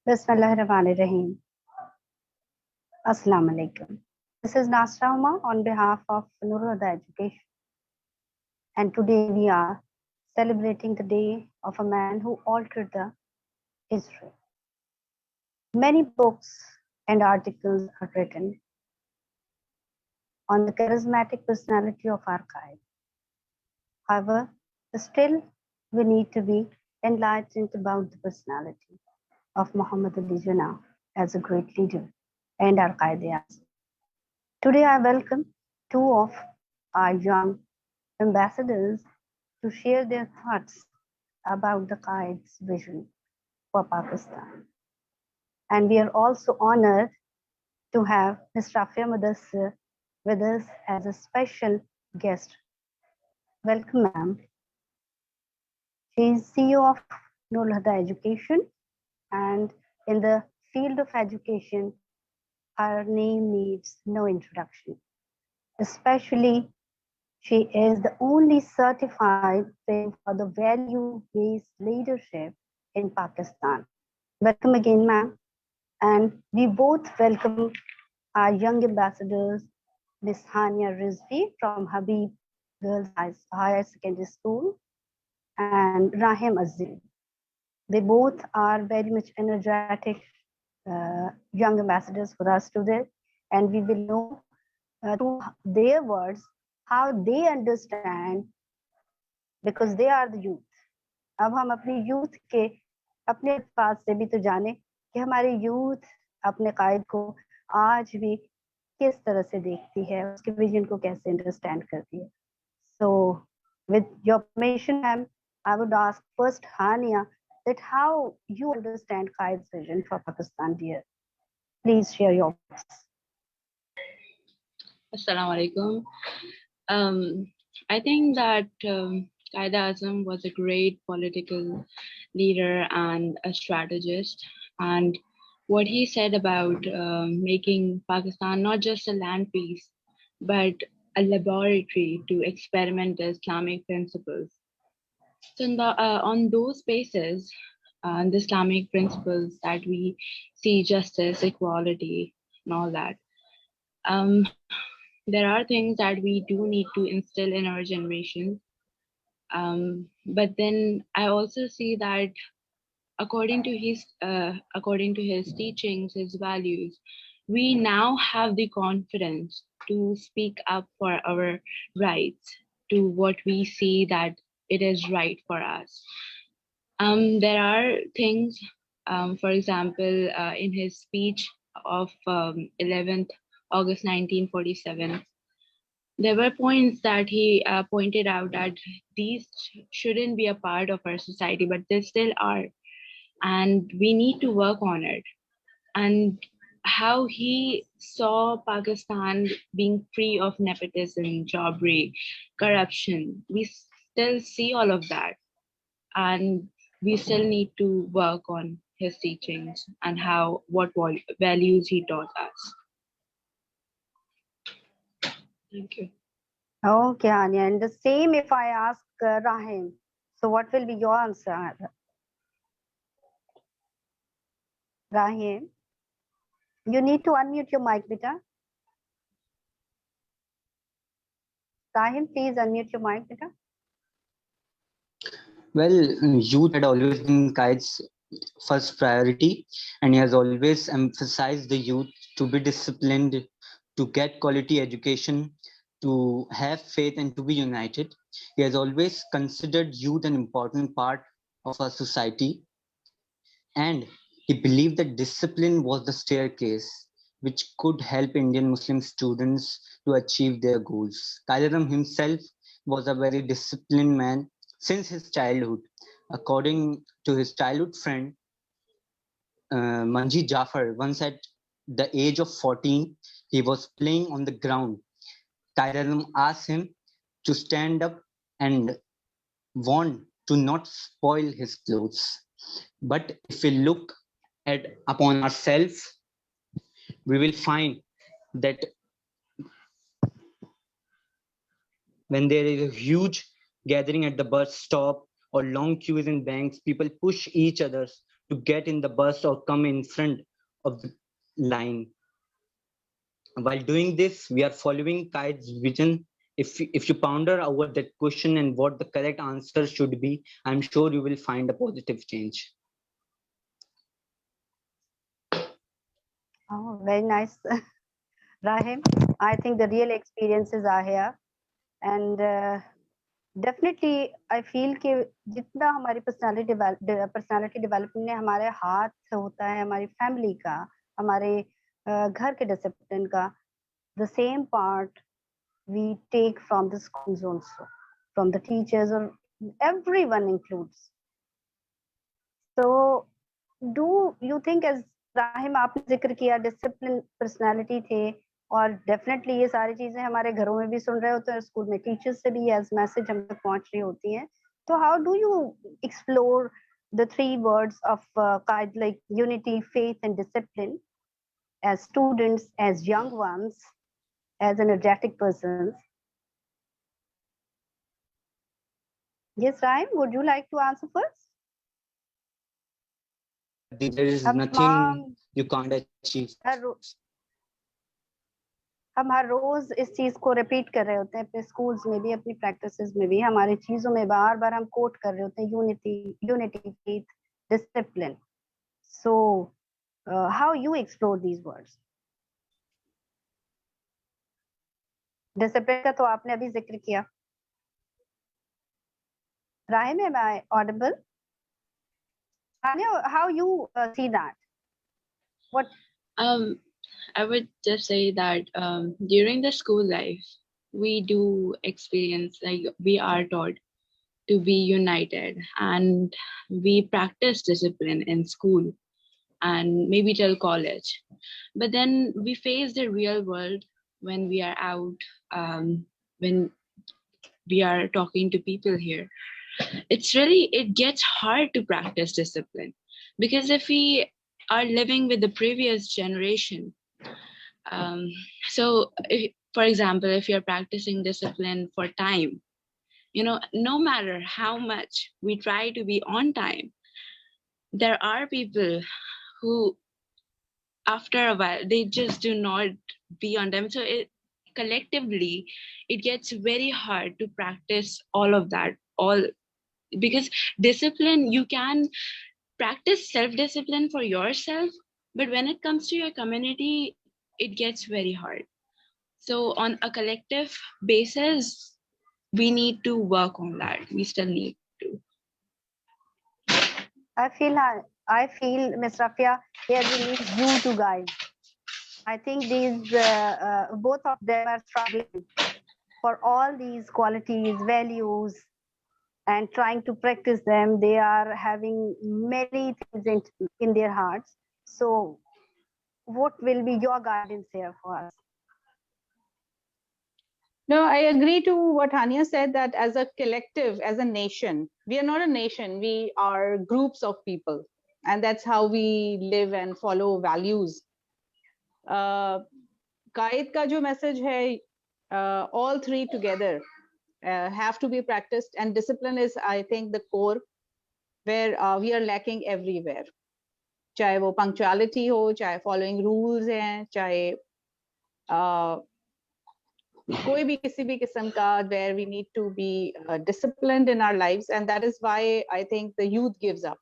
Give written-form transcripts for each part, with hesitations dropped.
Bismillahirrahmanirrahim. Assalamu alaikum. This is Nasra Uma on behalf of Nurul Huda Education. And today we are celebrating the day of a man who altered the history. Many books and articles are written on the charismatic personality of our Qaid. However, still we need to be enlightened about the personality of Muhammad Ali Jinnah as a great leader and our Qaid-e-Azam. Today I welcome two of our young ambassadors to share their thoughts about the Qaid's vision for Pakistan. And we are also honored to have Ms. Rafia Mudassir with us as a special guest. Welcome, ma'am. She is CEO of Nurul Huda Education, and in the field of education, her name needs no introduction. Especially, she is the only certified trained for the value-based leadership in Pakistan. Welcome again, ma'am. And we both welcome our young ambassadors, Ms. Hania Rizvi from Habib Girls Higher Secondary School and Rahim Azil. They both are very much energetic young ambassadors for us today, and we will know through their words how they understand, because they are the youth. अब हम अपनी youth के अपने अल्फाज से भी तो जाने कि हमारे यूथ अपने कायद को आज भी किस तरह से देखती है, उसके विजन को कैसे अंडरस्टैंड करती है. So with your permission, ma'am, I would ask first Hania that how you understand Qaid's vision for Pakistan, dear. Please share your thoughts. Assalamu alaikum. I think that Qaid-e-Azam was a great political leader and a strategist. And what he said about making Pakistan not just a land piece, but a laboratory to experiment the Islamic principles. So on those bases, the Islamic principles that we see justice, equality, and all that, there are things that we do need to instill in our generation. But then I also see that according to his teachings, his values, we now have the confidence to speak up for our rights, to what we see that it is right for us. There are things, for example, in his speech of 11th August 1947, there were points that he pointed out that these shouldn't be a part of our society, but they still are. And we need to work on it. And how he saw Pakistan being free of nepotism, jobbery, corruption, we still see all of that. And we still need to work on his teachings and what values he taught us. Thank you. Okay, Hania. And the same if I ask Rahim. So what will be your answer? Rahim, you need to unmute your mic, beta. Rahim, please unmute your mic, beta. Well, youth had always been Qaid's first priority, and he has always emphasized the youth to be disciplined, to get quality education, to have faith, and to be united. He has always considered youth an important part of our society, and he believed that discipline was the staircase which could help Indian Muslim students to achieve their goals. Qaid himself was a very disciplined man since his childhood. According to his childhood friend, Manji Jafar, once at the age of 14, he was playing on the ground. Qaid asked him to stand up and warned to not spoil his clothes. But if we look upon ourselves, we will find that when there is a huge gathering at the bus stop or long queues in banks, people push each other to get in the bus or come in front of the line. While doing this, we are following Qaid's vision. If you ponder over that question and what the correct answer should be, I'm sure you will find a positive change. Oh, very nice, Rahim. I think the real experiences are here, and definitely I feel कि जितना हमारी personality development ने हमारे हाथ होता है, हमारी family का, हमारे घर के discipline का, the same part we take from the schools also, from the teachers, or everyone includes. So do you think, as Rahim आपने जिक्र किया, डिसिप्लिन पर्सनालिटी थे, और डेफिनेटली ये सारी चीजें हमारे घरों में भी सुन रहे होते हैं, स्कूल में टीचर्स से भी एज मैसेज हम तक पहुंच रही होती हैं, तो how do you explore the three words of Quaid, like unity, faith and discipline, as students, as young ones, as energetic persons? Yes, Ryan, would you like to answer first? There is nothing you can't achieve. हम हर रोज इस चीज को repeat कर रहे होते हैं, अपने schools में भी, अपनी प्रैक्टिसेस में भी, हमारी चीजों में बार बार हम कोट कर रहे होते हैं, unity, faith, discipline. So how you explore these words? Discipline का तो आपने अभी जिक्र किया. Rahim, am I audible? How you see that? What? I would just say that during the school life, we do experience, like we are taught to be united, and we practice discipline in school and maybe till college. But then we face the real world when we are out, when we are talking to people here. It gets hard to practice discipline, because if we are living with the previous generation, for example, if you're practicing discipline for time, no matter how much we try to be on time, there are people who after a while they just do not be on time. So collectively it gets very hard to practice all of that, because discipline, you can practice self-discipline for yourself, but when it comes to your community, it gets very hard. So on a collective basis, we need to work on that. We still need to. I feel, Ms. Rafia, here we need you to guide. I think these both of them are struggling for all these qualities, values, and trying to practice them. They are having many things in their hearts. So what will be your guidance here for us? No, I agree to what Hania said, that as a collective, as a nation, we are not a nation, we are groups of people. And that's how we live and follow values. Qaid ka jo message hai, all three together have to be practiced, and discipline is, I think, the core where we are lacking everywhere. Chahe wo punctuality ho, chahe following rules hai, chahe koi bhi kisi bhi kisam ka, where we need to be disciplined in our lives, and that is why I think the youth gives up.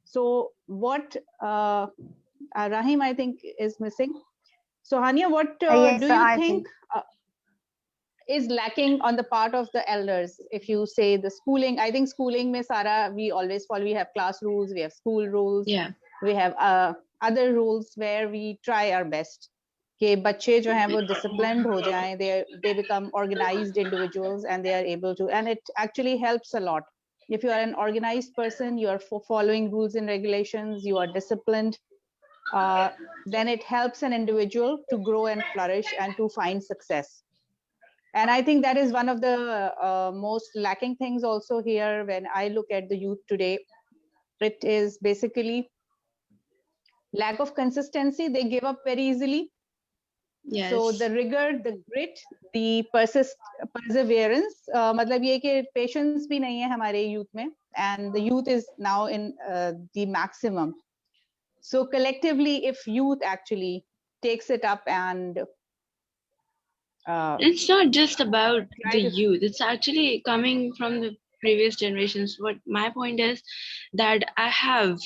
So what Rahim, I think, is missing. So Hania, what Yes, do you think is lacking on the part of the elders? If you say the schooling, I think schooling mein Sara, we always follow, we have class rules, we have school rules, we have other rules where we try our best कि बच्चे जो हैं वो disciplined हो जाएं, they become organized individuals, and they are able to, and it actually helps a lot. If you are an organized person, you are following rules and regulations, you are disciplined, then it helps an individual to grow and flourish and to find success. And I think that is one of the most lacking things also here when I look at the youth today. It is basically lack of consistency. They give up very easily. Yes. So the rigor, the grit, the perseverance, मतलब ये कि patience भी नहीं है हमारे youth में. and the youth is now in the maximum. So collectively, if youth actually takes it up and it's not just about the youth, it's actually coming from the previous generations. What my point is that I have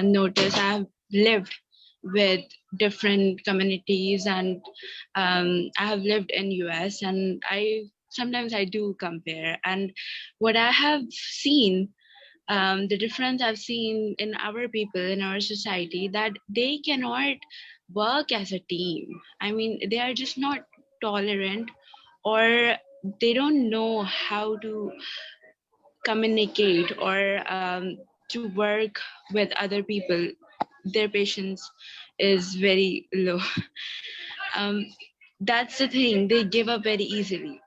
noticed, I have lived with different communities, and I have lived in US, and sometimes I do compare, and what I have seen, the difference I've seen in our people, in our society, that they cannot work as a team. I mean, they are just not tolerant, or they don't know how to communicate or to work with other people. Their patience is very low. That's the thing, they give up very easily,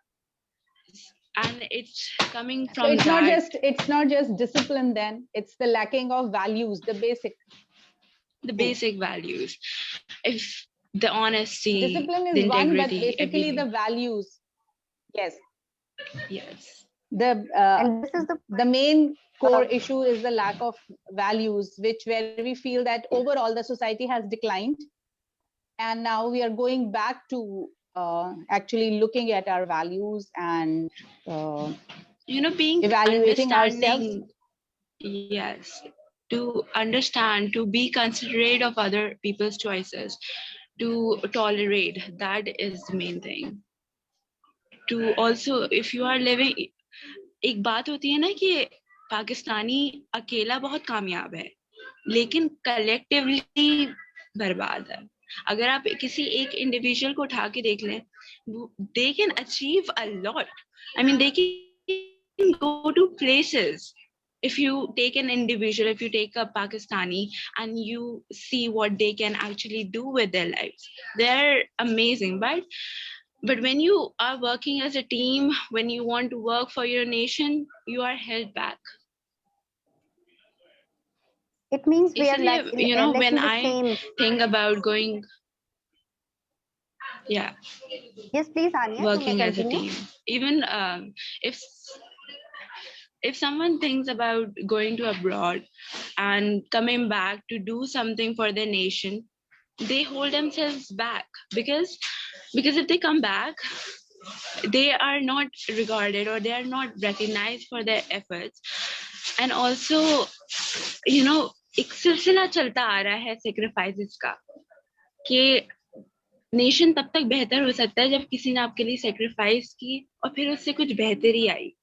and it's coming from so it's not just discipline, then it's the lacking of values, the basic values. If the honesty, discipline is the integrity, one, but basically everything. The values. Yes. And this is the main core issue is the lack of values, where we feel that overall the society has declined, and now we are going back to actually looking at our values and being evaluating ourselves. Yes, to understand, to be considerate of other people's choices, to tolerate, that is the main thing. To also, if you are living, एक बात होती है ना कि पाकिस्तानी अकेला बहुत कामयाब है, लेकिन कलेक्टिवली बर्बाद है. अगर आप किसी एक इंडिविजुअल को उठा के देख लें, they can achieve a lot. I mean, they can go to places. If you take an individual, if you take a Pakistani and you see what they can actually do with their lives, they're amazing. But when you are working as a team, when you want to work for your nation, you are held back. It means we are like, when I think about going, yes, please, Anya, working as a team, even if someone thinks about going to abroad and coming back to do something for their nation, they hold themselves back because if they come back, they are not regarded or they are not recognized for their efforts. And also, एक सिलसिला चलता आ रहा है sacrifices का, कि nation तब तक बेहतर हो सकता है जब किसी ने आपके लिए सेक्रीफाइस की और फिर उससे कुछ बेहतरी आई.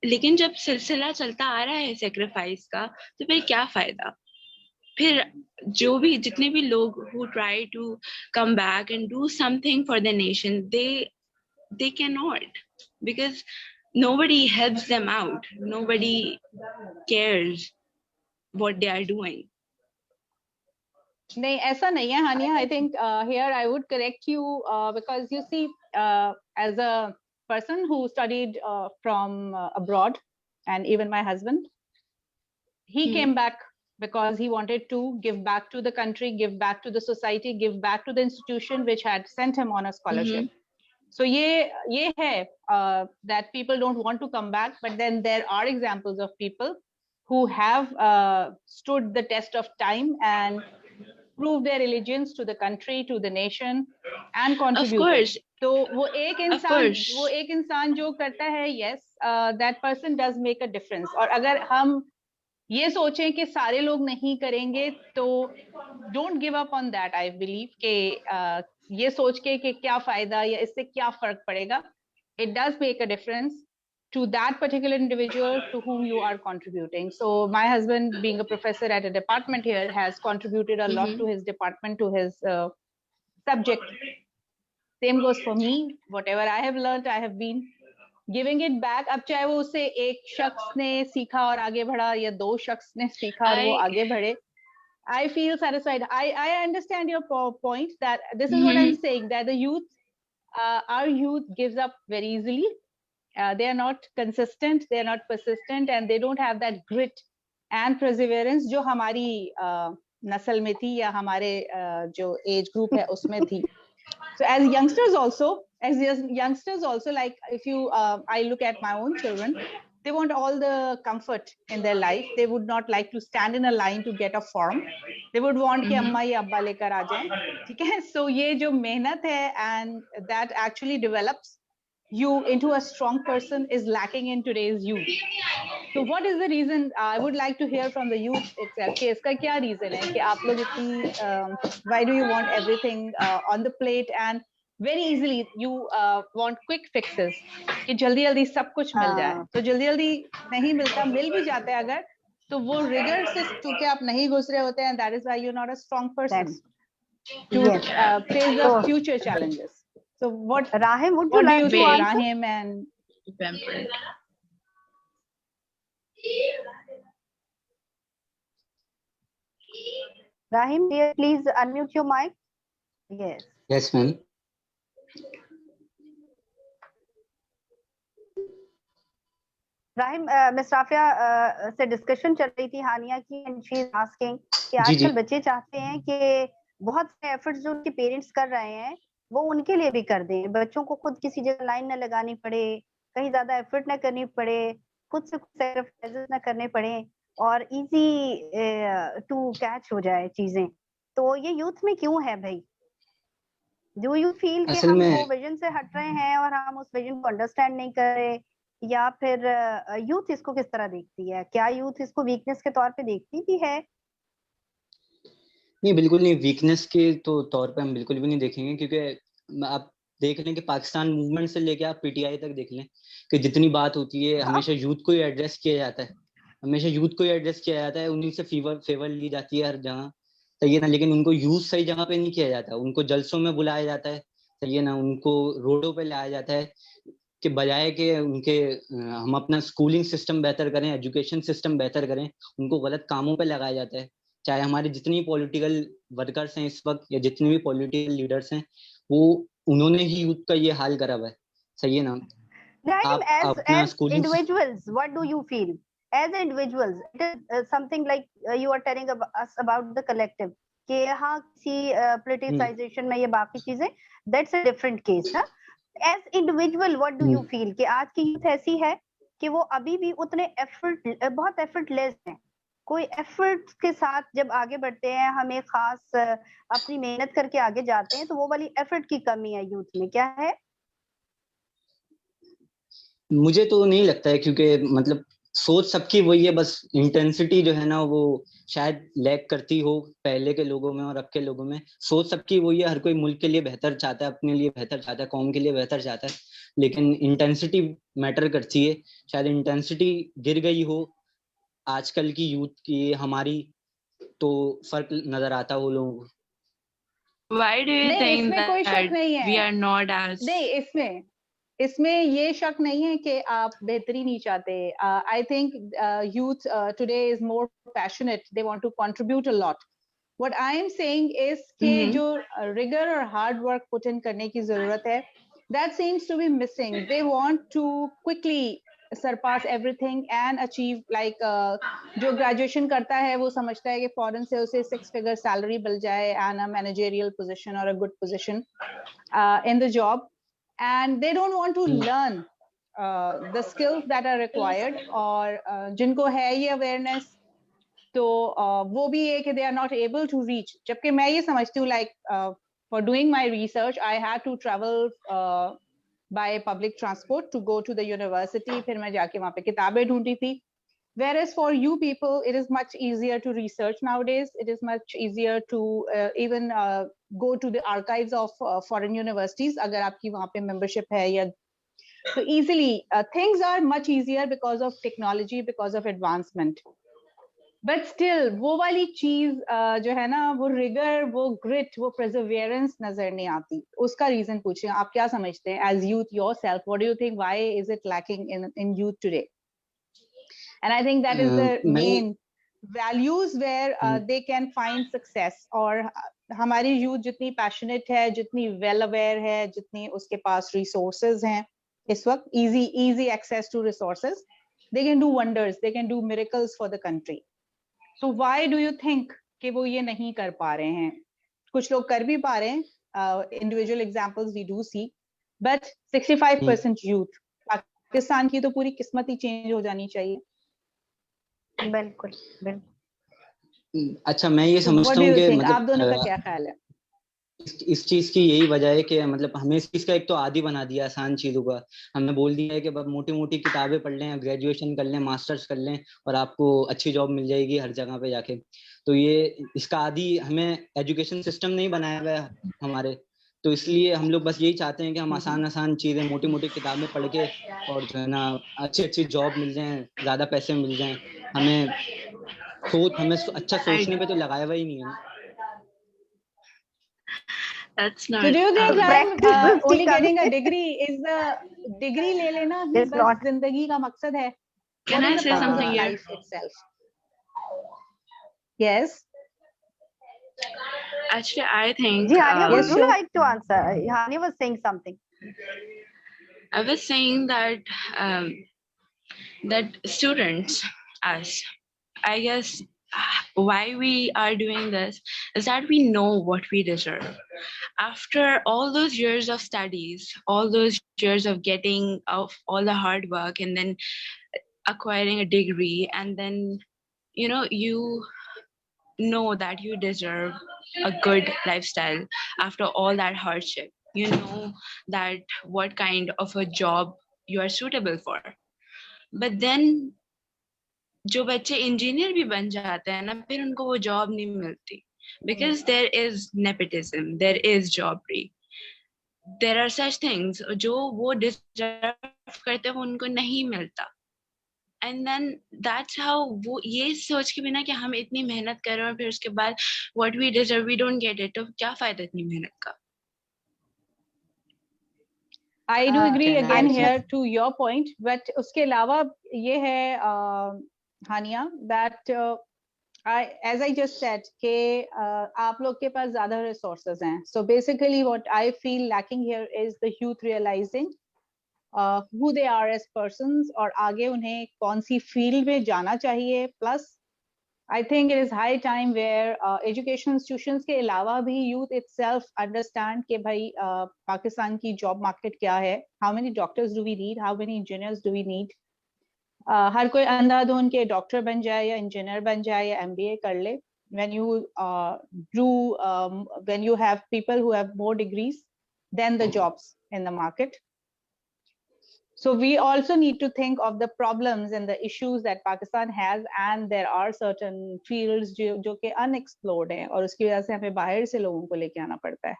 लेकिन जब सिलसिला चलता आ रहा है सेक्रीफाइस का, तो फिर क्या फायदा? फिर जितने भी लोग who try to come back and do something for the nation, they cannot, because nobody helps them out, nobody cares what they are doing. नहीं, ऐसा नहीं है हानिया. I think here I would correct you because you see, as a person who studied from abroad, and even my husband, he came back because he wanted to give back to the country, give back to the society, give back to the institution which had sent him on a scholarship. So ye hai that people don't want to come back, but then there are examples of people who have stood the test of time and prove their allegiance to the country, to the nation, and contribute. Of course. तो वो एक इंसान जो करता है, yes, that person does make a difference. और अगर हम ये सोचें कि सारे लोग नहीं करेंगे, तो don't give up on that. I believe कि ये सोच के कि क्या फायदा या इससे क्या फर्क पड़ेगा. It does make a difference to that particular individual to whom you are contributing. So my husband, being a professor at a department here, has contributed a lot to his department, to his subject. Same goes for me. Whatever I have learned, I have been giving it back. अब चाहे वो उससे एक शख्स ने सीखा और आगे बढ़ा, या दो शख्स ने सीखा और वो आगे बढ़े, I feel satisfied. I understand your point that this is what I'm saying, that the youth, our youth gives up very easily. They are not consistent, they are not persistent, and they don't have that grit and perseverance जो हमारी नस्ल में थी या हमारे जो age group है उसमें थी. So as youngsters also, like if you, I look at my own children, they want all the comfort in their life. They would not like to stand in a line to get a form. They would want कि अम्मा या अब्बा लेकर आ जाएं, ठीक है? So ये जो मेहनत है and that actually develops you into a strong person is lacking in today's youth. So what is the reason? I would like to hear from the youth itself. कि इसका क्या reason है कि आप लोग इतनी why do you want everything on the plate and very easily you want quick fixes कि जल्दी जल्दी सब कुछ मिल जाए. तो जल्दी जल्दी नहीं मिलता, मिल भी जाता है अगर तो वो rigor से चूंकि आप नहीं घुस रहे होते हैं, that is why you're not a strong person to face the future challenges. So what Rahim, would you what like do you to say, answer? Rahim and Rahim, dear, please unmute your mic. Yes. Yes, ma'am. Rahim, Miss Rafia से discussion चल रही थी हानिया की, and she is asking कि आजकल बच्चे चाहते हैं कि बहुत से एफर्ट्स जो उनके पेरेंट्स कर रहे हैं वो उनके लिए भी कर दें, बच्चों को खुद किसी जगह लाइन न लगानी पड़े, कहीं ज्यादा एफर्ट ना करनी पड़े, खुद से कुछ सैक्रिफाइसेस ना करने पड़े और इजी टू कैच हो जाए चीजें. तो ये यूथ में क्यों है भाई? डू यू फील कि हम वो विजन से हट रहे हैं और हम उस विजन को अंडरस्टैंड नहीं कर रहे, या फिर यूथ इसको किस तरह देखती है? क्या यूथ इसको वीकनेस के तौर पे देखती भी है? नहीं, बिल्कुल नहीं, वीकनेस के तो तौर पे हम बिल्कुल भी नहीं देखेंगे, क्योंकि आप देख लें कि पाकिस्तान मूवमेंट से लेके आप पीटीआई तक देख लें कि जितनी बात होती है हमेशा यूथ को ही एड्रेस किया जाता है, हमेशा यूथ को ही एड्रेस किया जाता है, उन्हीं से फेवर ली जाती है हर जगह, सही है ना. लेकिन उनको यूथ सही जगह पे नहीं किया जाता, उनको जलसों में बुलाया जाता है, सही है ना, उनको रोडों पे लाया जाता है कि बजाय कि उनके हम अपना स्कूलिंग सिस्टम बेहतर करें, एजुकेशन सिस्टम बेहतर करें, उनको गलत कामों पे लगाया जाता है. चाहे हमारे जितनी पॉलिटिकल वर्कर्स हैं इस वक्त या जितने भी पॉलिटिकल लीडर्स हैं, वो उन्होंने ही यूथ का ये हाल करा हुआ है, सही है ना. As individuals, what do you feel? As individuals, it is something like you are telling us about the collective. कि हाँ किसी politicization में ये बाकी चीजें, that's a different case, ना. As individual, what do you feel? कि आज की यूथ ऐसी है कि वो अभी भी उतने बहुत effortless हैं. कोई एफर्ट के साथ जब आगे बढ़ते हैं, हमें खास अपनी मेहनत करके आगे जाते हैं, तो वो वाली एफर्ट की कमी है यूथ में, क्या है? मुझे तो नहीं लगता है, क्योंकि मतलब सोच सबकी वही है, बस इंटेंसिटी जो है ना वो शायद लैग करती हो पहले के लोगों में और अब के लोगों में. सोच सबकी वही है, हर कोई मुल्क के लिए बेहतर चाहता है, अपने लिए बेहतर चाहता है, कौम के लिए बेहतर चाहता है, लेकिन इंटेंसिटी मैटर करती है. शायद इंटेंसिटी गिर गई हो आजकल की यूथ की, हमारी तो फर्क नजर आता वो लोगों को. Why do you think that कोई शक नहीं है. we are not as नहीं, इसमें ये शक नहीं है कि आप बेहतरी नहीं चाहते. I think youth today is more passionate. They want to contribute a lot. What I am saying is कि जो rigor और hard work put in करने की जरूरत है, that seems to be missing. They want to quickly surpass everything and achieve like जो graduation करता है वो समझता है कि फौरन से उसे 6-figure salary मिल जाए and a managerial position or a good position in the job, and they don't want to learn the skills that are required. और जिनको है ये awareness तो वो भी है कि they are not able to reach. जबकि मैं ये समझती हूँ like for doing my research I had to travel by public transport to go to the university. फिर मैं जाके वहाँ पे किताबें ढूंढी थी. Whereas for you people, it is much easier to research nowadays. It is much easier to even go to the archives of foreign universities. अगर आपकी वहाँ पे membership है या so easily things are much easier because of technology, because of advancement. But still वो वाली चीज जो है ना वो rigor, वो grit, वो perseverance नजर नहीं आती. उसका reason पूछिए, आप क्या समझते हैं as youth yourself? What do you think? Why is it lacking in youth today? And I think that is the main values where they can find success. और हमारी youth जितनी passionate है, जितनी well aware है, जितनी उसके पास resources हैं इस वक्त, easy access to resources, they can do wonders, they can do miracles for the country. So why do you think कि वो ये नहीं कर पा रहे हैं? कुछ लोग कर भी पा रहे हैं, individual examples we do see, but 65% youth Pakistan की तो पूरी किस्मत ही चेंज हो जानी चाहिए। बिल्कुल बिल्कुल। अच्छा, मैं ये समझता हूँ कि आप दोनों का क्या ख्याल है? इस चीज की यही वजह है कि मतलब हमें इस चीज का एक तो आदी बना दिया आसान चीजों का। हमने बोल दिया है कि बस मोटी मोटी किताबें पढ़ लें, ग्रेजुएशन कर लें, मास्टर्स कर लें और आपको अच्छी जॉब मिल जाएगी हर जगह पे जाके। तो ये इसका आदी हमें एजुकेशन सिस्टम नहीं बनाया गया हमारे। तो इसलिए हम लोग बस यही चाहते हैं कि हम आसान आसान चीजें, मोटी मोटी किताबें पढ़ के और जो है ना अच्छी अच्छी जॉब मिल जाए, ज्यादा पैसे मिल जाएं। हमें अच्छा सोचने पे तो लगाया हुआ ही नहीं है ना। That's not. So do you think like Practicality only का getting a भी degree is the degree ले लेना ही is बस not. जिंदगी का मकसद है? Can What I is the say purpose something of here? life itself? Yes. Actually, I think. Ji Hania, would Yes, you sure. like to answer? Hania was saying something. I was saying that that students, us, I guess, why we are doing this is that we know what we deserve. After all those years of studies, all those years of getting of all the hard work and then acquiring a degree, and then you know that you deserve a good lifestyle after all that hardship. You know that what kind of a job you are suitable for. But then जो बच्चे engineer भी बन जाते हैं ना, फिर उनको वो जॉब नहीं मिलती, because there is nepotism, there is jobbery, there are such things जो वो डिजर्व करते हैं वो उनको नहीं मिलता। And then that's how वो ये सोच के बिना कि हम इतनी मेहनत कर रहे हैं और फिर उसके बाद what we deserve we don't get it, तो क्या फायदा इतनी मेहनत का? I do agree Can I again add here something? to your point, but उसके अलावा ये है हानिया that as I just said कि आप लोग के पास ज़्यादा resources हैं. So basically what I feel lacking here is the youth realizing who they are as persons और आगे उन्हें कौन सी field में जाना चाहिए. Plus I think it is high time where education institutions के अलावा भी youth itself understand कि भाई पाकिस्तान की job market क्या है, how many doctors do we need, how many engineers do we need. हर कोई अंधाधुन के डॉक्टर बन जाए या इंजीनियर बन जाए या MBA कर ले. When you have people who have more degrees than the jobs in the market. So we also need to think of the problems and the issues that Pakistan has, and there are certain fields जो कि unexplored हैं और उसकी वजह से हमें बाहर से लोगों को लेके आना पड़ता है.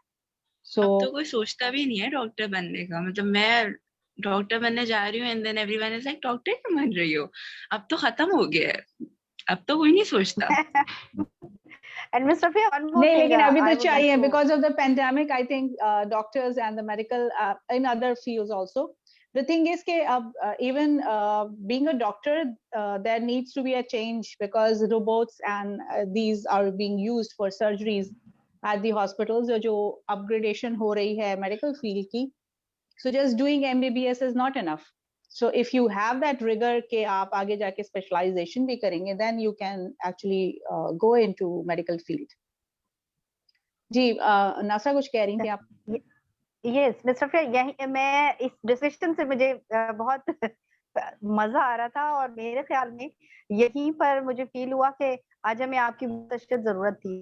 So अब तो कोई सोचता भी नहीं है डॉक्टर बनने का. मतलब मैं डॉक्टर बनने जा रही हूँ and then everyone is like doctor क्यों बन रही हो? अब तो खत्म हो गया है. अब तो कोई नहीं सोचता. And Mr. Fia, one more नहीं, thing लेकिन अभी I तो would like चाहिए to. because of the pandemic. I think doctors and the medical in other fields also. The thing is that even being a doctor, there needs to be a change because robots and these are being used for surgeries at the hospitals. जो upgradation हो रही है medical field की. So just doing MBBS is not enough. So if you have that rigor कि आप आगे जाके specialization भी करेंगे, then you can actually go into medical field. Ji NASA कुछ कह रही थी आप? Yes, Mr. Fia, यही मैं इस डिस्कशन से मुझे बहुत मजा आ रहा था और मेरे ख्याल में यहीं पर मुझे फील हुआ कि आज हमें आपकी बहुत जरूरत थी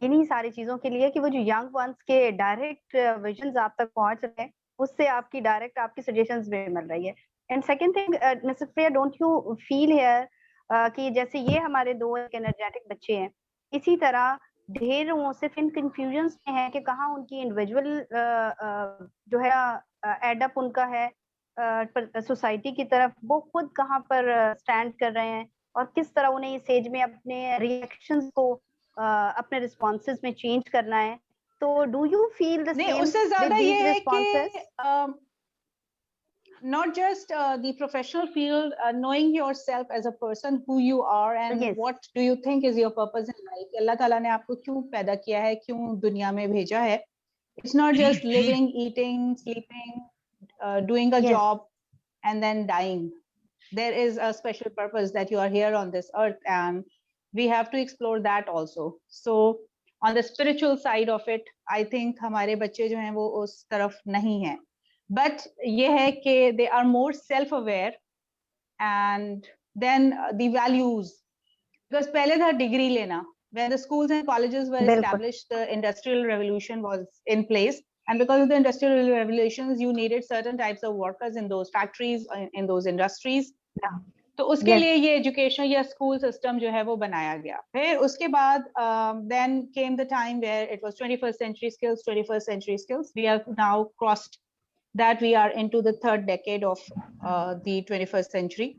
इन्हीं सारी चीजों के लिए कि वो जो यंग वंस के डायरेक्ट विजन्स आप तक पहुंच रहे हैं उससे आपकी डायरेक्ट आपकी सजेशंस भी मिल रही है. And second thing mister Freya, don't you feel here कि जैसे ये हमारे दो एनर्जेटिक बच्चे हैं, इसी तरह ढेर लोगों सिर्फ इन कंफ्यूजन्स में है कि कहाँ उनकी इंडिविजुअल जो है एडअप उनका है सोसाइटी की तरफ, वो खुद कहाँ पर स्टैंड कर रहे हैं और किस तरह उन्हें इस एज में अपने रिएक्शंस को अपने रिस्पॉन्सेज में चेंज करना है. तो do you feel the same उससे ज्यादा ये है कि not just the professional field, knowing yourself as a person, who you are and yes. what do you think is your purpose in life. Allah Taala ने आपको क्यों पैदा किया है, क्यों दुनिया में भेजा है. It's not just living, eating, sleeping, doing a yes. job and then dying. There is a special purpose that you are here on this earth and we have to explore that also. So on the spiritual side of it, I think हमारे बच्चे जो हैं वो उस तरफ नहीं हैं. but ये है कि they are more self-aware, and then the values, because पहले था degree लेना. When the schools and colleges were established, the industrial revolution was in place, and because of the industrial revolutions, you needed certain types of workers in those factories, in those industries. Yeah. तो उसके लिए ये education या school system जो है वो बनाया गया. फिर उसके बाद then came the time where it was 21st century skills, 21st century skills. We have now crossed that. We are into the third decade of the 21st century,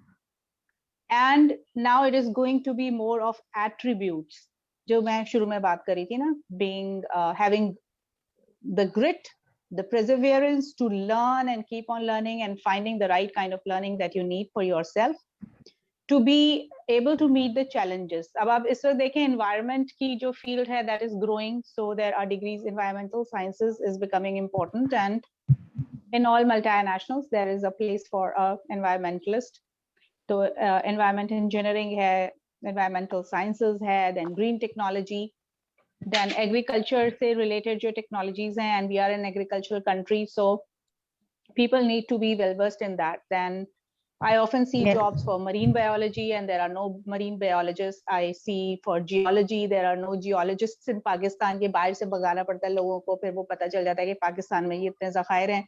and now it is going to be more of attributes. जो मैं शुरू में बात करी थी ना, being having the grit, the perseverance to learn and keep on learning and finding the right kind of learning that you need for yourself, to be able to meet the challenges. अब आप इस वक्त देखें environment की जो field है, that is growing, so there are degrees. Environmental sciences is becoming important, and in all multinationals there is a place for a environmentalist. So environment engineering है, environmental sciences है, then green technology, then agriculture से related जो technologies हैं, and we are an agricultural country, so people need to be well versed in that. Then I often see jobs for marine biology, and there are no marine biologists. I see for geology, there are no geologists in Pakistan. के बाहर से भगाना पड़ता है लोगों को, फिर वो पता चल जाता है कि पाकिस्तान में ये इतने ज़खायर हैं,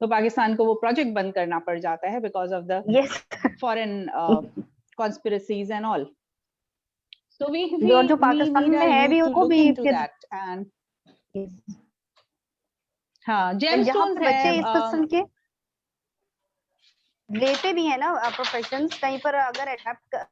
तो पाकिस्तान को वो प्रोजेक्ट बंद करना पड़ जाता है because of the foreign conspiracies and all. So we need our youth to look into that. And हाँ, gemstones है, लेते भी है ना प्रोफेशंस, कहीं पर अगर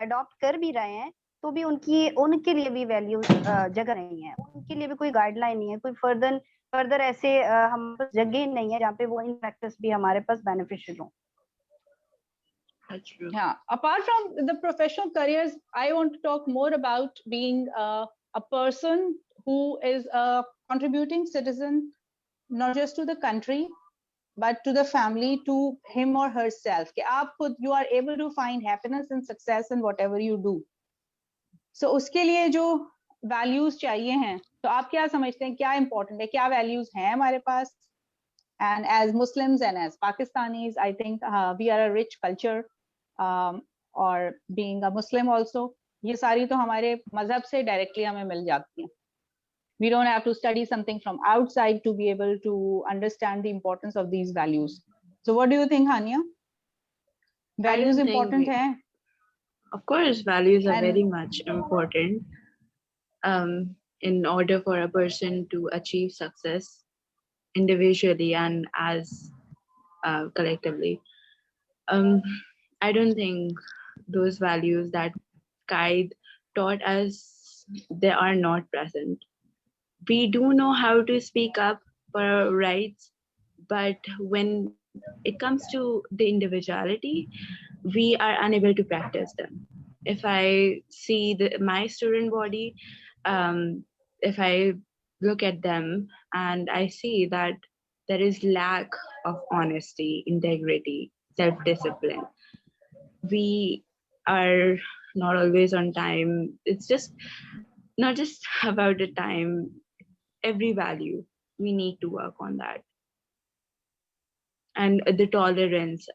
अडॉप्ट कर भी रहे हैं तो भी उनके लिए भी वैल्यू जगह नहीं है, उनके लिए भी कोई गाइडलाइन नहीं है, कोई फर्दर ऐसे हम पास जगह नहीं है जहाँ पे वो इन प्रैक्टिस भी हमारे पास बेनिफिशियल हो. Yeah, apart from the professional careers, I want to talk more about being a person who is a contributing citizen, not just to the country, but to the family, to him or herself. कि आप खुद, you are able to find happiness and success in whatever you do. So उसके लिए जो values चाहिए हैं, तो आप क्या समझते हैं, क्या important है, क्या values हैं हमारे पास? And as Muslims and as Pakistanis, I think we are a rich culture, or being a Muslim also, ये सारी तो हमारे मजहब से directly हमें मिल जाती हैं. We don't have to study something from outside to be able to understand the importance of these values. So what do you think, Hania? Values important hai? Of course, values are very much important in order for a person to achieve success individually and as collectively. I don't think those values that Qaid taught us, they are not present. We do know how to speak up for our rights, but when it comes to the individuality, we are unable to practice them. If I see my student body, if I look at them and I see that there is lack of honesty, integrity, self-discipline, we are not always on time. It's just not just about the time. Every value, we need to work on that. And the tolerance.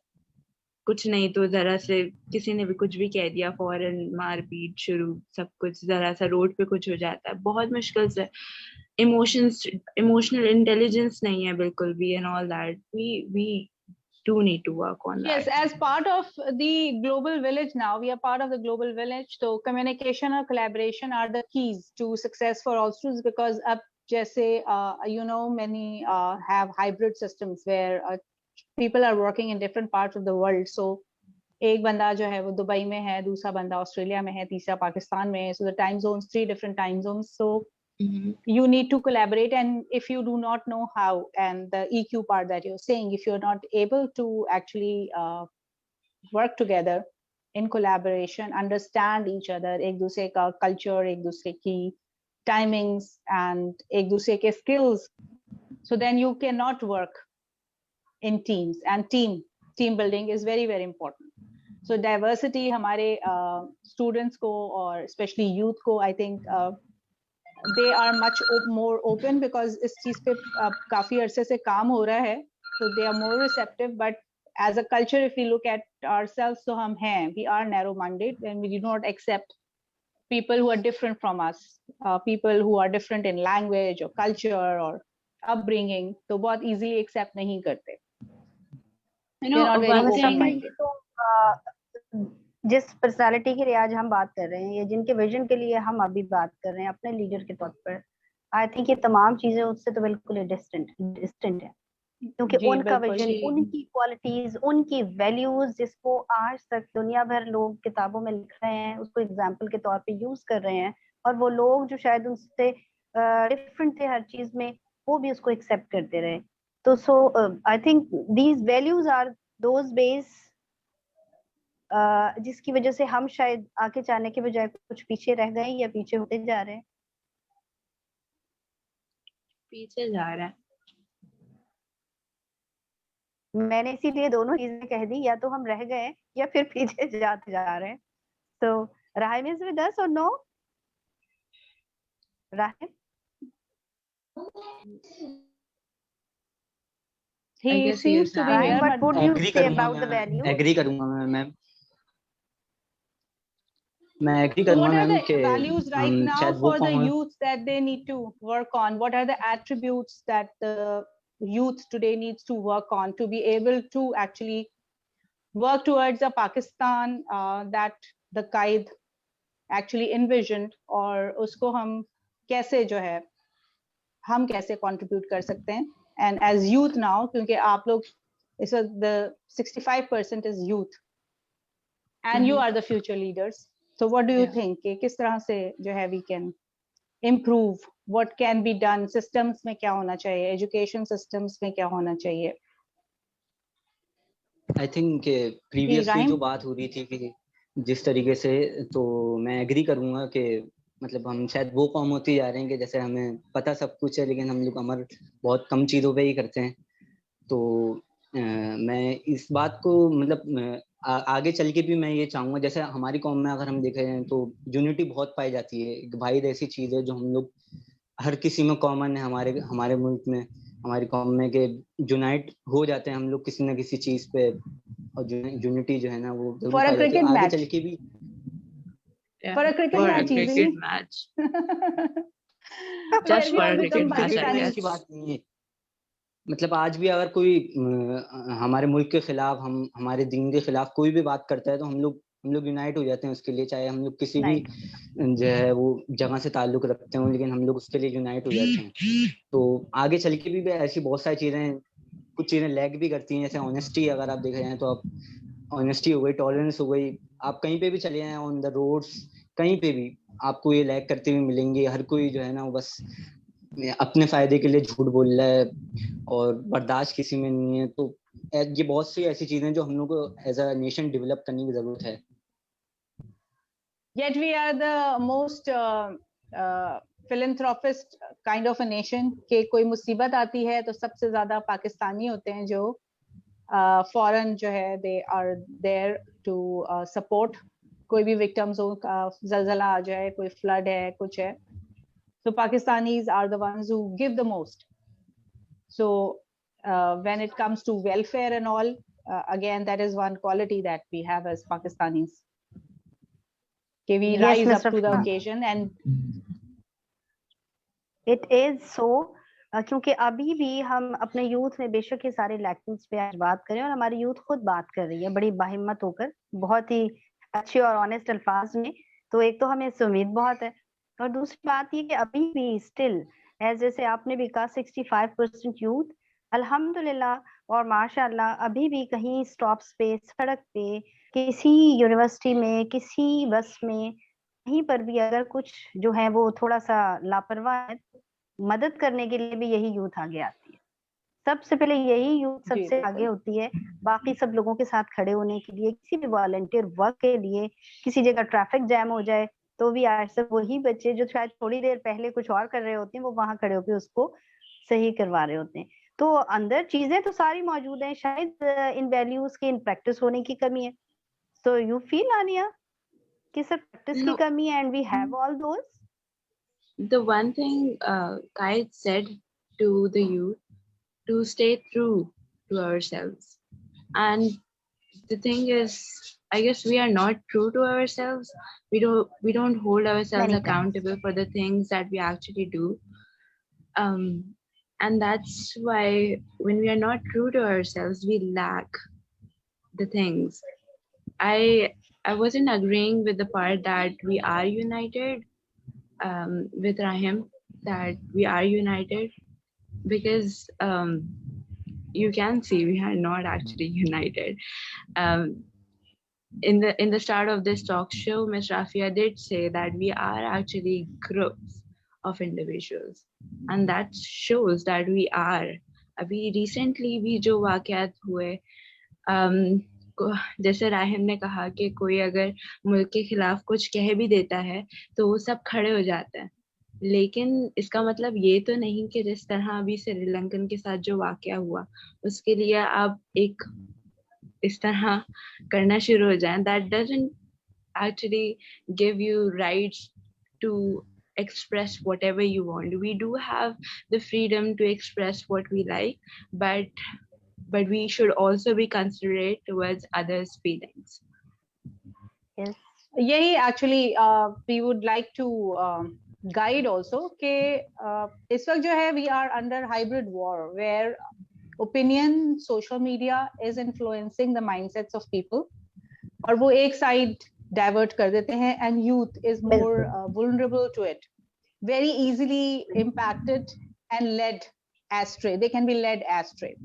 कुछ नहीं तो जरा से किसी ने भी कुछ भी कह दिया, फौरन मारपीट शुरू, सब कुछ जरा सा रोड पे कुछ हो जाता है, बहुत मुश्किल से. Emotional intelligence नहीं है बिल्कुल भी, and all that. We do need to work on that. Yes, as part of the global village now, we are part of the global village. So communication or collaboration are the keys to success for all students, because अब जैसे many have hybrid systems where people are working in different parts of the world. So एक बंदा जो है वो Dubai में है, दूसरा बंदा ऑस्ट्रेलिया में है, तीसरा पाकिस्तान में है. So the time zones, 3 different time zones. So you need to collaborate, and if you do not know how, and the EQ part that you're saying, if you're not able to actually work together in collaboration, understand each other, एक दूसरे का culture, एक दूसरे की timings, and एक दूसरे के skills, so then you cannot work in teams, and team building is very, very important. So diversity हमारे students को, or especially youth को, I think they are much more open, because इस चीज पे काफी अरसे से काम हो रहा है, so they are more receptive. But as a culture, if we look at ourselves, so we are narrow-minded, and we do not accept people who are different from us, people who are different in language or culture or upbringing. तो बहुत easily accept नहीं करते. They're not very open-minded. जिस personality के लिए आज हम बात कर रहे हैं या जिनके विजन के लिए हम अभी बात कर रहे हैं अपने लीडर के तौर पर, आई थिंक ये तमाम चीजें उससे तो बिल्कुल डिस्टेंट है, क्योंकि उनका विजन, उनकी क्वालिटीज, उनकी वैल्यूज जिसको आज तक दुनिया भर लोग किताबों में लिख रहे हैं, उसको एग्जाम्पल के तौर पे यूज कर रहे हैं, और वो लोग जो शायद उनसे डिफरेंट थे हर चीज में, वो भी उसको एक्सेप्ट करते रहे. तो so I think these values are those base जिसकी वजह से हम शायद आगे जाने के बजाय कुछ पीछे रह गए या पीछे होते जा रहे हैं. पीछे जा रहा है. मैंने इसीलिए दोनों चीजें कह दी, या तो हम रह गए या फिर पीछे जाते जा रहे हैं. तो Rahim is with us or no? Rahim? He seems to be here, but what do you say about the values? Agree करूंगा मैम. मैं एग्री करूंगा मैम. मैम के values right now for the youth that they need to work on? What are the attributes that the youth today needs to work on to be able to actually work towards a Pakistan that the Qaid actually envisioned, और उसको हम कैसे जो है हम कैसे contribute कर सकते हैं? And as youth now, क्योंकि आप लोग इस वक्त the 65% is youth and you are the future leaders. So what do you think कि किस तरह से जो है we can improve, what can be done, systems में क्या होना चाहिए, education systems में क्या होना चाहिए? I think previously जो बात हो रही थी कि जिस तरीके से, तो मैं एग्री करूंगा कि मतलब हम शायद वो कौम होती जा रहे हैं कि जैसे हमें पता सब कुछ है लेकिन हम लोग अमल बहुत कम चीज़ों पे ही करते हैं. तो मैं इस बात को मतलब आगे चल के भी मैं ये चाहूंगा, जैसे हमारी कौम में अगर हम देखें तो यूनिटी बहुत पाई जाती है. एक भाई ऐसी चीज़ है जो हम लोग हर किसी में कॉमन है. हमारे मुल्क में, हमारी कौम में के यूनाइट हो जाते हैं हम लोग किसी न किसी चीज़ पे, और यूनिटी जो है ना वो जरूर पाई जाती है. आगे चल के भी for a cricket match just for a cricket match की बात नहीं है. मतलब आज भी अगर कोई हमारे मुल्क के खिलाफ, हमारे दीन के खिलाफ कोई भी बात करता है तो हम लोग यूनाइट हो जाते हैं उसके लिए, चाहे हम लोग किसी भी जो है वो जगह से ताल्लुक रखते हो, लेकिन हम लोग उसके लिए यूनाइट हो जाते हैं. तो आगे चल के भी ऐसी बहुत सारी चीजें, कुछ चीजें लैग भी करती हैं. जैसे ऑनेस्टी अगर आप देखा जाए तो आप ऑनेस्टी हो गई, टॉलरेंस हो गई, आप कहीं पे भी चले जाएं ऑन द रोड्स, कहीं पे भी आपको ये लैग करते हुए मिलेंगे. हर कोई जो है ना वो बस अपने फायदे के लिए झूठ बोल रहा है और बर्दाश्त किसी में नहीं है. तो ये बहुत सी ऐसी चीजें जो हम लोग को एज अ नेशन डेवलप करने की जरूरत है. Yet we are the most philanthropist kind of a nation कि कोई मुसीबत आती है तो सबसे ज्यादा पाकिस्तानी होते हैं जो फॉरेन जो है they are there to support. कोई भी victims हो, जलजला आ जाए, कोई flood है, कुछ है, so Pakistanis are the ones who give the most. So when it comes to welfare and all, again that is one quality that we have as Pakistanis. Okay, we rise up to the occasion and it is so. क्योंकि अभी भी हम अपने youth में बेशक ये सारे lackings पे आज बात करें, और हमारी यूथ खुद बात कर रही है बड़ी बाहिम्मत होकर, बहुत ही अच्छे और ऑनेस्ट अल्फाज में. तो एक तो हमें इससे उम्मीद बहुत है, और दूसरी बात ये कि अभी भी स्टिल जैसे आपने भी कहा 65% यूथ अल्हम्दुलिल्लाह और माशाल्लाह अभी भी कहीं स्टॉप्स पे, सड़क पे, किसी यूनिवर्सिटी में, किसी बस में, कहीं पर भी अगर कुछ जो है वो थोड़ा सा लापरवाह है, मदद करने के लिए भी यही यूथ आगे आती है. सबसे पहले यही यूथ सबसे आगे होती है बाकी सब लोगों के साथ खड़े होने के लिए, किसी भी वॉलंटियर वर्क के लिए. किसी जगह ट्रैफिक जैम हो जाए तो भी आज से वही बच्चे जो शायद थोड़ी देर पहले कुछ और कर रहे होते हैं वो वहां खड़े होकर उसको सही करवा रहे होते हैं. तो अंदर चीजें तो सारी मौजूद हैं, शायद इन वैल्यूज की, इन प्रैक्टिस होने की कमी है. सो यू फील आनिया कि सर प्रैक्टिस की कमी है, and we have all those. The one thing Qaid said to the youth, to stay true to ourselves. And the thing is, I guess we are not true to ourselves. We don't hold ourselves Many accountable for the things that we actually do. And that's why when we are not true to ourselves, we lack the things. I wasn't agreeing with the part that we are united, with Rahim, that we are united, because you can see we are not actually united. In the start of this talk show, Ms. Rafia did say that we are actually groups of individuals, and that shows that we are. अभी recently भी जो वाक़यात हुए, जैसे राहिम ने कहा कि कोई अगर मुल्क के खिलाफ कुछ कह भी देता है तो वो सब खड़े हो जाते हैं, लेकिन इसका मतलब ये तो नहीं कि जिस तरह अभी श्रीलंकन के साथ जो वाक़या हुआ उसके लिए आप एक इस तरह करना शुरू हो जाएं. That doesn't actually give you rights to express whatever you want. We do have the freedom to express what we like, but we should also be considerate towards others' feelings. Yes. यही actually we would like to guide also कि इस वक्त जो है we are under hybrid war where opinion, social media is influencing the mindsets of people, और वो एक side divert कर देते हैं, and youth is more vulnerable to it, very easily impacted and led astray. They can be led astray.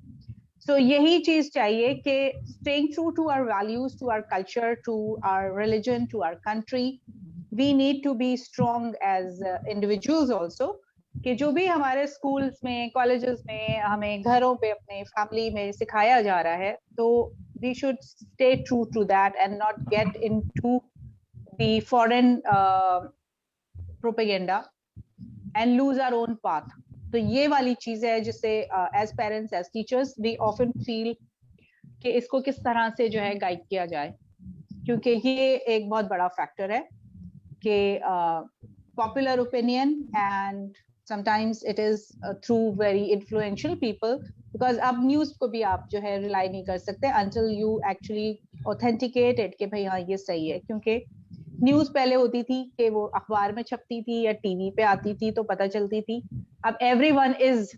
So यही चीज चाहिए कि staying true to our values, to our culture, to our religion, to our country, we need to be strong as individuals also. कि जो भी हमारे schools में, colleges में, हमें घरों पे अपने family में सिखाया जा रहा है, तो we should stay true to that and not get into the foreign propaganda and lose our own path. तो ये वाली चीज है जिससे as parents, as teachers, we often feel कि इसको किस तरह से जो है गाइड किया जाए, क्योंकि ये एक बहुत बड़ा फैक्टर है कि popular opinion and sometimes it is through very influential people, because अब न्यूज को भी आप जो है रिलाई नहीं कर सकते until you actually authenticate it कि भाई हाँ ये सही है, क्योंकि न्यूज पहले होती थी कि वो अखबार में छपती थी या टीवी पे आती थी तो पता चलती थी. अब everyone is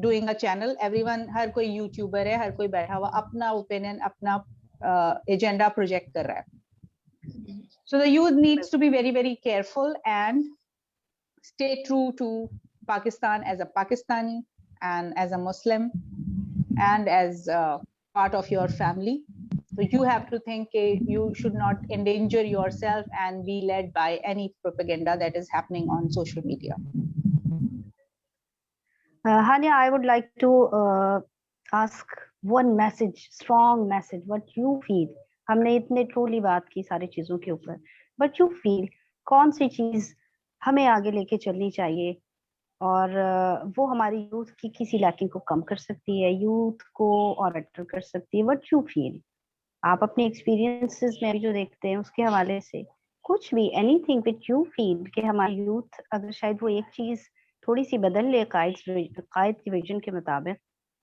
doing a channel, everyone, हर कोई यूट्यूबर है, हर कोई बैठा हुआ अपना ओपिनियन, अपना एजेंडा प्रोजेक्ट कर रहा है. So the youth needs to be very, very careful and stay true to Pakistan as a Pakistani and as a Muslim and as part of your family. So you have to think you should not endanger yourself and be led by any propaganda that is happening on social media. Hania, I would like to ask one message, strong message, what you feel. हमने इतने truly बात की सारी चीजों के ऊपर, but you feel कौन सी चीज हमें आगे लेके चलनी चाहिए और वो हमारी यूथ की किसी लैकिंग को कम कर सकती है, यूथ को और बेटर कर सकती है. what you feel, आप अपने एक्सपीरियंसेस में जो देखते हैं उसके हवाले से कुछ भी, एनीथिंग विच यू फील कि हमारी यूथ अगर शायद वो एक चीज थोड़ी सी बदल ले कायद की विजन के मुताबिक,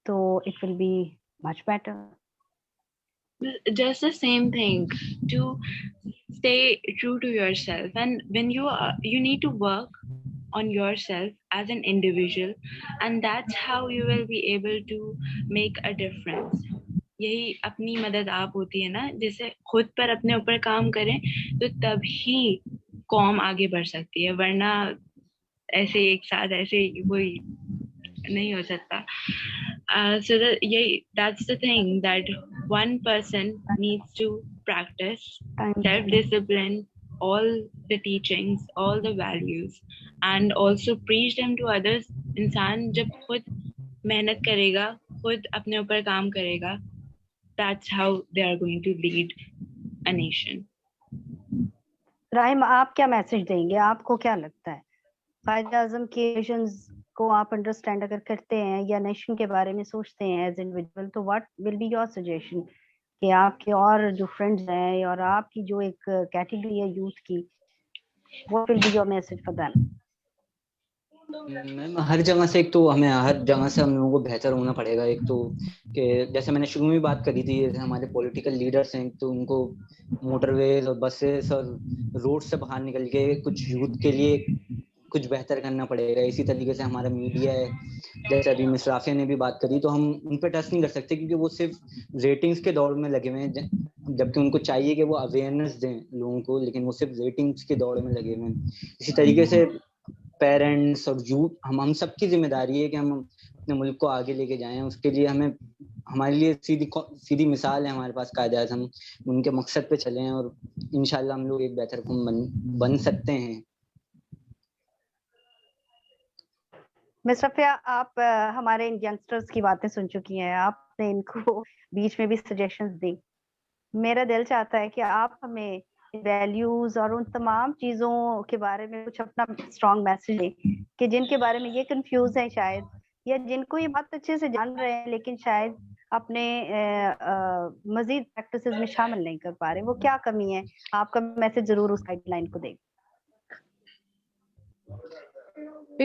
तो it will be much better. Just the same thing, to stay true to yourself, and when you need to work on yourself as an individual, and that's how you will be able to make a difference. यही अपनी मदद आप होती है ना, जैसे खुद पर अपने ऊपर काम करें तो तभी कौम आगे बढ़ सकती है, वरना ऐसे एक साथ ऐसे कोई नहीं हो सकता. So that's the thing, that one person needs to practice self-discipline, all the teachings, all the values, and also preach them to others. इंसान जब खुद मेहनत करेगा, खुद अपने ऊपर काम करेगा, that's how they are going to lead a nation. Rahim, आप क्या मैसेज देंगे? आपको क्या लगता है कायद आज़म के विजन्स को आप अंडरस्टैंड अगर करते हैं या नेशन के बारे में सोचते हैं एज इंडिविजुअल, तो what will be your suggestion कि आपके और जो फ्रेंड्स हैं और आपकी जो एक कैटेगरी है यूथ की, what will be your message for them? Ma'am हर जगह से, एक तो हमें हर जगह से हम लोगों को बेहतर होना पड़ेगा। एक तो कि जैसे मैंने शुरू में बात करी थी, जैसे हमारे पॉलिटिकल लीडर्स हैं, तो उनको मोटरवेज और बसेस और रोड से बाहर निकल के कुछ यूथ के लिए कुछ बेहतर करना पड़ेगा। इसी तरीके से हमारा मीडिया है, जैसे अभी मिस राफिया ने भी बात करी, तो हम उन पर ट्रस्ट नहीं कर सकते क्योंकि वो सिर्फ रेटिंग्स के दौड़ में लगे हुए हैं, जबकि उनको चाहिए कि वो अवेयरनेस दें लोगों को, लेकिन वो सिर्फ रेटिंग्स के दौड़ में लगे हुए हैं। इसी तरीके से पेरेंट्स और यूथ, हम सबकी जिम्मेदारी है कि हम अपने मुल्क को आगे लेके जाएं। उसके लिए हमें, हमारे लिए सीधी मिसाल है हमारे पास कायदे आज़म, उनके मकसद पे चलें और इंशाल्लाह हम लोग एक बेहतर कौम बन सकते हैं। मिस रफिया, आप हमारे इन यंगस्टर्स की बातें सुन चुकी हैं, आपने इनको बीच में भी सजेशंस दी। मेरा दिल चाहता है कि आप हमें वैल्यूज और उन तमाम चीजों के बारे में कुछ अपना स्ट्रॉन्ग मैसेज दें कि जिनके बारे में ये कंफ्यूज है शायद, या जिनको ये बात अच्छे से जान रहे हैं लेकिन शायद अपने मजीद प्रैक्टिसेस में शामिल नहीं कर पा रहे। वो क्या कमी है? आपका मैसेज जरूर उस गाइडलाइन को दें।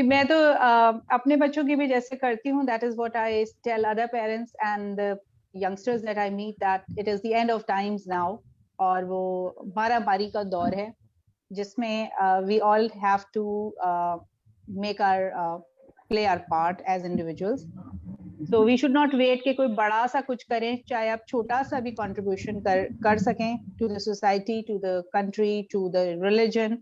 मैं तो अपने बच्चों की भी जैसे करती हूँ, that is what I tell other parents and youngsters that I meet, that it is the end of times now. और वो मारामारी का दौर है जिसमें we all have to make our play our part as individuals. So we should not wait कि कोई बड़ा सा कुछ करें, चाहे आप छोटा सा भी कंट्रीब्यूशन कर सकें to the society, to the country, to the religion.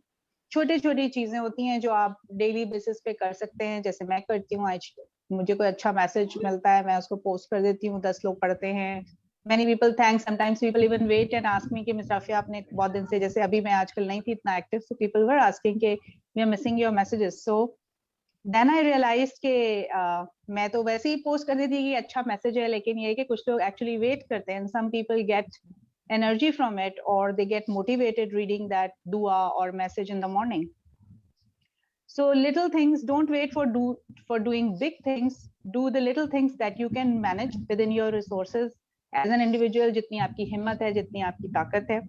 छोटी छोटी चीजें होती हैं जो आप डेली बेसिस पे कर सकते हैं, जैसे मैं करती हूँ। आज मुझे कोई अच्छा मैसेज मिलता है, मैं उसको पोस्ट कर देती हूँ, 10 लोग पढ़ते हैं। Many people thank, sometimes people even wait and ask me कि मिस राफिया आपने बहुत दिन से, जैसे अभी मैं आजकल नहीं थी इतना active, so people were asking कि we are missing your messages. So then I realized कि मैं तो वैसे ही पोस्ट कर देती कि अच्छा मैसेज है, लेकिन ये है कि कुछ लोग एक्चुअली वेट करते हैं। Some people get energy from it or they get motivated reading that dua or message in the morning. So little things, don't wait for doing big things. Do the little things that you can manage within your resources as an individual, जितनी आपकी हिम्मत है, जितनी आपकी ताकत है।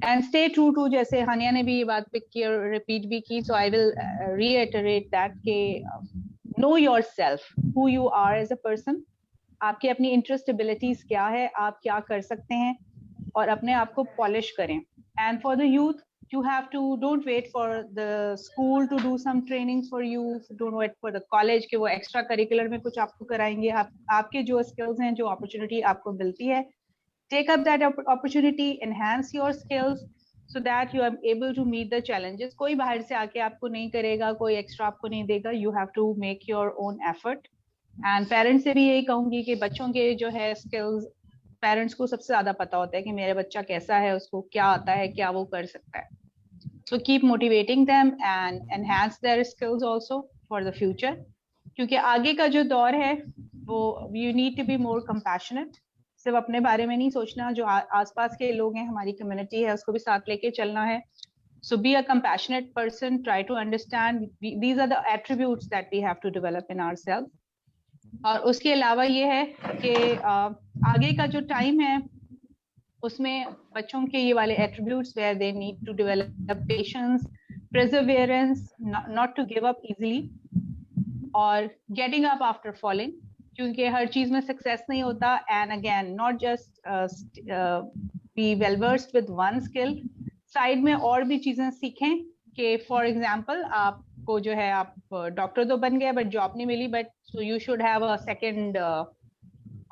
And stay true to, जैसे हानिया ने भी ये बात पिक की और रिपीट भी की, so I will reiterate that कि know yourself, who you are as a person, आपकी अपनी इंटरेस्ट एबिलिटीज क्या है, आप क्या कर सकते हैं, और अपने आप को पॉलिश करें। And for the youth, you have to, don't wait for the school to do some trainings for you, don't wait for the college कि वो एक्स्ट्रा करिकुलर में कुछ आपको कराएंगे। आपके जो स्किल्स हैं, जो अपॉर्चुनिटी आपको मिलती है, take up that opportunity, enhance your skills so that you are able to meet the challenges. कोई बाहर से आके आपको नहीं करेगा, कोई एक्स्ट्रा आपको नहीं देगा, you have to make your own effort. And parents से भी यही कहूंगी कि बच्चों के जो है स्किल्स, पेरेंट्स को सबसे ज्यादा पता होता है कि मेरा बच्चा कैसा है, उसको क्या आता है, क्या वो कर सकता है। So keep motivating them and enhance their skills also for the future, क्योंकि आगे का जो दौर है वो you need to be more compassionate. सिर्फ अपने बारे में नहीं सोचना, जो आसपास के लोग हैं, हमारी कम्युनिटी है, उसको भी साथ लेके चलना है। So be a compassionate person, try to understand, these are the attributes that we have to develop in ourselves. और उसके अलावा ये है कि आगे का जो टाइम है उसमें बच्चों के ये वाले attributes where they need to develop patience, perseverance, not to give up easily, और getting up after falling, क्योंकि हर चीज में सक्सेस नहीं होता। And again not just be well versed with one skill, side में और भी चीजें सीखें। कि फॉर एग्जांपल आपको जो है, आप डॉक्टर तो बन गए बट जॉब नहीं मिली, but so you should have a second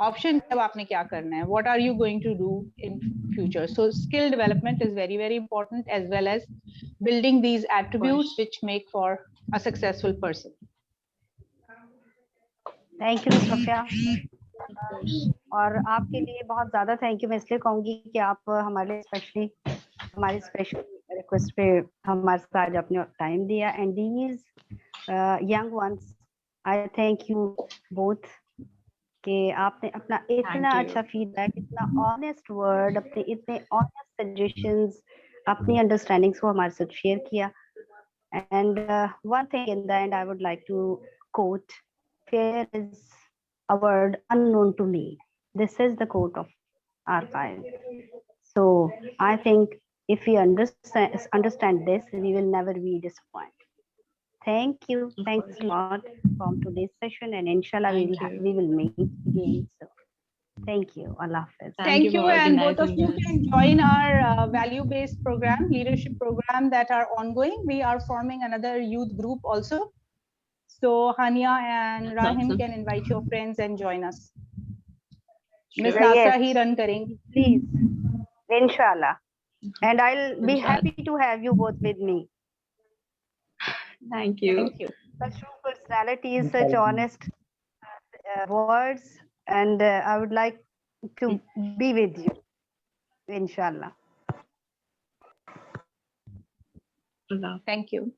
option, तब आपने क्या करना है, what are you going to do in future. So skill development is very very important, as well as building these attributes which make for a successful person. Thank you Safia, और आपके लिए बहुत ज्यादा थैंक यू मैं इसलिए कहूंगी कि आप हमारे स्पेशली हमारी स्पेशल रिक्वेस्ट पे हमारे साथ आज अपने टाइम दिया। And these young ones, I thank you both कि आपने अपना इतना अच्छा फीडबैक, इतना ऑनेस्ट वर्ड, अपने इतने ऑनेस्ट सजेशंस, अपनी अंडरस्टैंडिंग्स को हमारे साथ शेयर किया। And one thing in the end I would like to quote, fear is a word unknown to me. This is the quote of archive. So I think if we understand this, we will never be disappointed. Thank you. Of Thanks course. a lot from today's session, and inshallah Thank you. we will meet again. So thank you. Allah Hafiz. Thank you Thank you, for and both of organizing you this. can join our value-based program, leadership program that are ongoing. We are forming another youth group also. So Hania and Rahim Awesome. can invite your friends and join us. Sure. Miss Yes. Nasra hi run karengi. Please, inshallah. And I'll be Inshallah. happy to have you both with me. Thank you. Thank you. Such true personality, such honest words, and I would like to be with you, inshallah. Allah. Thank you.